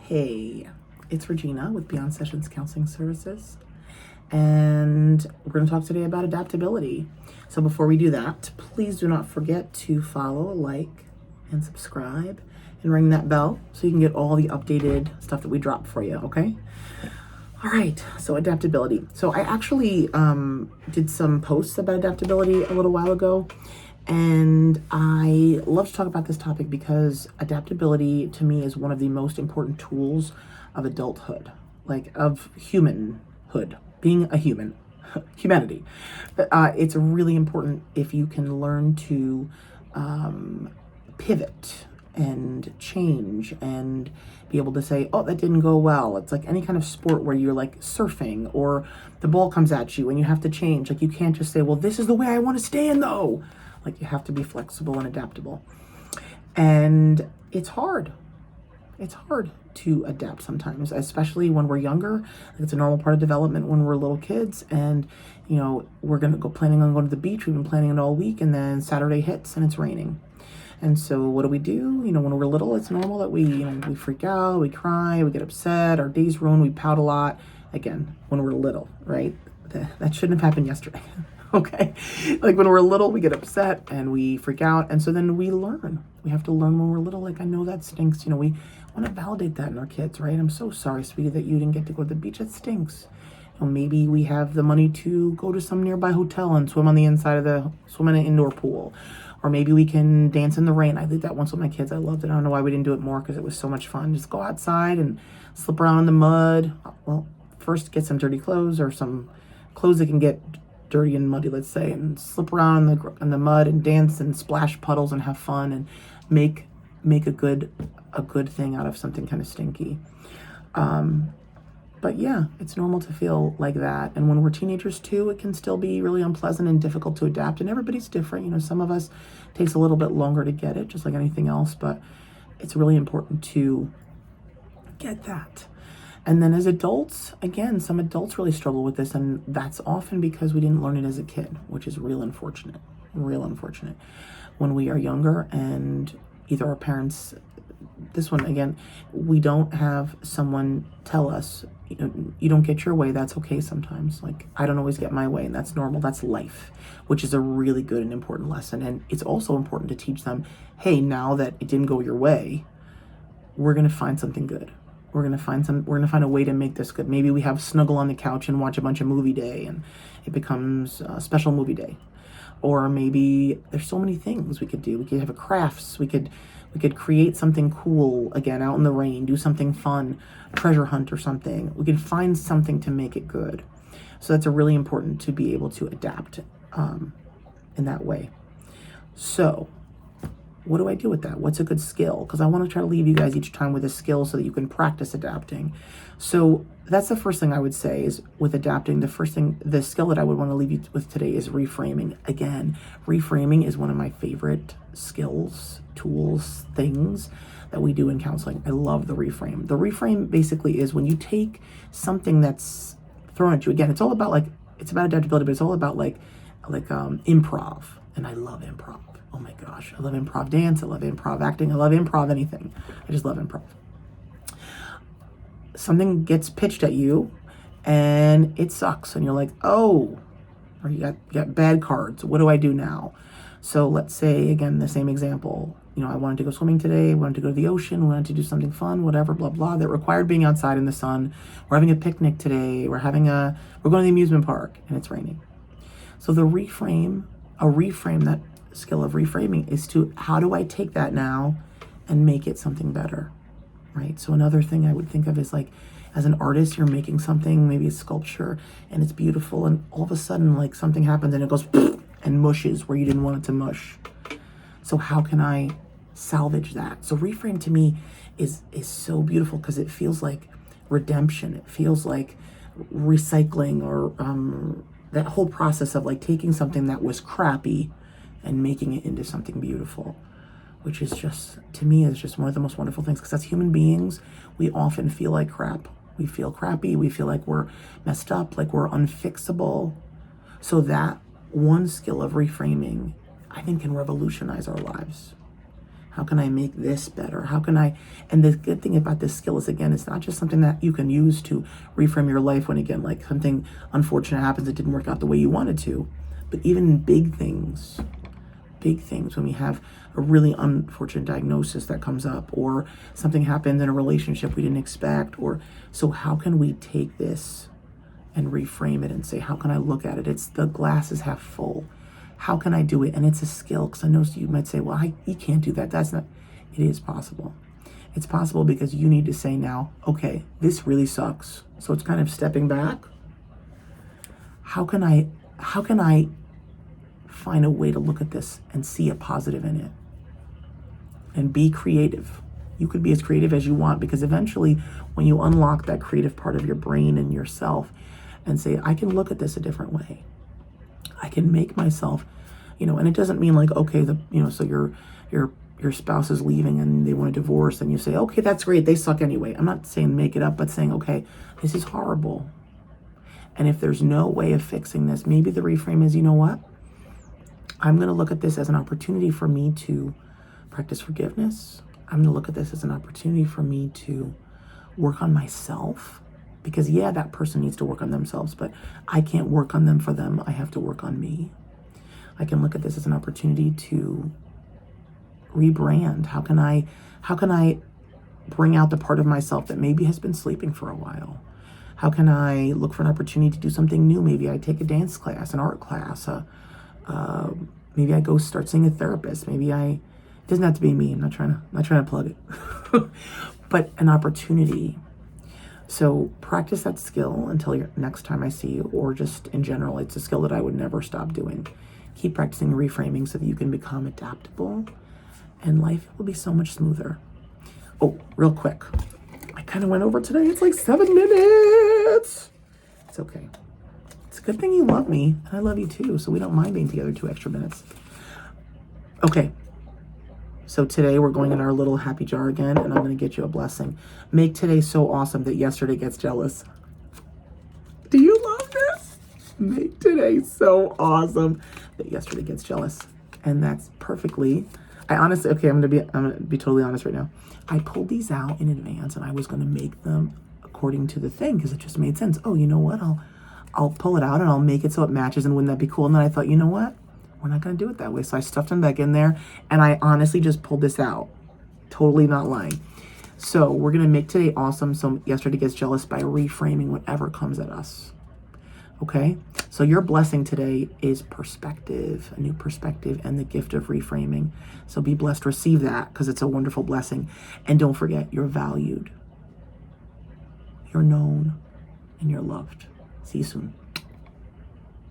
Hey, it's Regina with Beyond Sessions Counseling Services, and we're going to talk today about adaptability. So before we do that, please do not forget to follow, like, and subscribe, and ring that bell so you can get all the updated stuff that we drop for you, okay? All right, so adaptability. So I actually did some posts about adaptability a little while ago, and I love to talk about this topic because adaptability to me is one of the most important tools of adulthood, like of humanhood, being a human, humanity. It's really important if you can learn to pivot and change and be able to say, oh, that didn't go well. It's like any kind of sport where you're like surfing or the ball comes at you and you have to change. Like you can't just say, well, this is the way I want to stand though. Like you have to be flexible and adaptable. And it's hard. It's hard to adapt sometimes, especially when we're younger. It's a normal part of development when we're little kids. And, you know, we're going to go planning on going to the beach. We've been planning it all week. And then Saturday hits and it's raining. And so what do? You know, when we're little, it's normal that we freak out, we cry, we get upset, our day's ruined, we pout a lot. Again, when we're little, right? That shouldn't have happened yesterday. Okay. Like when we're little, we get upset and we freak out. And so then we learn. We have to learn when we're little. Like, I know that stinks. You know, we want to validate that in our kids, right? I'm so sorry, sweetie, that you didn't get to go to the beach. It stinks. You know, maybe we have the money to go to some nearby hotel and swim on the inside of swim in an indoor pool. Or maybe we can dance in the rain. I did that once with my kids. I loved it. I don't know why we didn't do it more because it was so much fun. Just go outside and slip around in the mud. Well, first get some dirty clothes or some clothes that can get dirty and muddy, let's say, and slip around in the mud and dance and splash puddles and have fun and make a good thing out of something kind of stinky. But yeah, it's normal to feel like that. And when we're teenagers too, it can still be really unpleasant and difficult to adapt. And everybody's different. You know, some of us takes a little bit longer to get it, just like anything else. But it's really important to get that. And then as adults, again, some adults really struggle with this. And that's often because we didn't learn it as a kid, which is real unfortunate. When we are younger and either our parents, this one again, we don't have someone tell us, you know, you don't get your way, that's okay sometimes. Like, I don't always get my way, and that's normal, that's life, which is a really good and important lesson. And it's also important to teach them, hey, now that it didn't go your way, we're going to find something good. We're going to find a way to make this good. Maybe we have snuggle on the couch and watch a bunch of movie day and it becomes a special movie day. Or maybe there's so many things we could do. We could have a crafts. We could create something cool, again, out in the rain, do something fun, treasure hunt or something. We could find something to make it good. So that's really important to be able to adapt in that way. So what do I do with that? What's a good skill? Because I want to try to leave you guys each time with a skill so that you can practice adapting. So that's the first thing I would say is with adapting, the skill that I would want to leave you with today is reframing. Again, reframing is one of my favorite skills, tools, things that we do in counseling. I love the reframe. The reframe basically is when you take something that's thrown at you. Again, it's about adaptability, but it's all about like improv. And I love improv. Oh my gosh, I love improv dance, I love improv acting, I love improv anything. I just love improv. Something gets pitched at you and it sucks and you're like, oh, or you got bad cards. What do I do now? So let's say, again, the same example. You know, I wanted to go swimming today, wanted to go to the ocean, wanted to do something fun, whatever, blah, blah, that required being outside in the sun. We're having a picnic today, we're going to the amusement park and it's raining. So a reframe, that skill of reframing is to, how do I take that now and make it something better, right? So another thing I would think of is like, as an artist, you're making something, maybe a sculpture, and it's beautiful, and all of a sudden, like something happens and it goes and mushes where you didn't want it to mush. So how can I salvage that? So reframe to me is so beautiful because it feels like redemption. It feels like recycling, or that whole process of like taking something that was crappy and making it into something beautiful, which is just, to me, is just one of the most wonderful things. Because as human beings, we often feel like crap. We feel crappy. We feel like we're messed up, like we're unfixable. So that one skill of reframing, I think, can revolutionize our lives. How can I make this better? How can I, and the good thing about this skill is, again, it's not just something that you can use to reframe your life when, again, like something unfortunate happens, it didn't work out the way you wanted to, but even big things, when we have a really unfortunate diagnosis that comes up, or something happens in a relationship we didn't expect, or, so how can we take this and reframe it and say, how can I look at it? It's the glass is half full. How can I do it? And it's a skill, because I know you might say, well, you can't do that. That's not, it is possible. It's possible because you need to say now, okay, this really sucks. So it's kind of stepping back. How can I find a way to look at this and see a positive in it? And be creative. You could be as creative as you want, because eventually when you unlock that creative part of your brain and yourself and say, I can look at this a different way. I can make myself, and it doesn't mean like, okay, so your spouse is leaving and they want a divorce, and you say, okay, that's great, they suck anyway. I'm not saying make it up, but saying, okay, this is horrible. And if there's no way of fixing this, maybe the reframe is, you know what? I'm going to look at this as an opportunity for me to practice forgiveness. I'm going to look at this as an opportunity for me to work on myself. Because yeah, that person needs to work on themselves, but I can't work on them for them. I have to work on me. I can look at this as an opportunity to rebrand. How can I bring out the part of myself that maybe has been sleeping for a while? How can I look for an opportunity to do something new? Maybe I take a dance class, an art class. Maybe I go start seeing a therapist. It doesn't have to be me. I'm not trying to plug it, but an opportunity. So practice that skill until next time I see you, or just in general, it's a skill that I would never stop doing. Keep practicing reframing so that you can become adaptable, and life will be so much smoother. Oh, real quick. I kind of went over today. It's like 7 minutes. It's okay. It's a good thing you love me, and I love you too, so we don't mind being together 2 extra minutes. Okay. So today we're going in our little happy jar again, and I'm going to get you a blessing. Make today so awesome that yesterday gets jealous. Do you love this? Make today so awesome that yesterday gets jealous. And that's perfectly, I'm going to be totally honest right now. I pulled these out in advance, and I was going to make them according to the thing, because it just made sense. Oh, you know what? I'll pull it out and I'll make it so it matches, and wouldn't that be cool? And then I thought, you know what? We're not going to do it that way. So I stuffed them back in there, and I honestly just pulled this out. Totally not lying. So we're going to make today awesome so yesterday gets jealous by reframing whatever comes at us. Okay? So your blessing today is perspective, a new perspective, and the gift of reframing. So be blessed, receive that, because it's a wonderful blessing. And don't forget, you're valued, you're known, and you're loved. See you soon.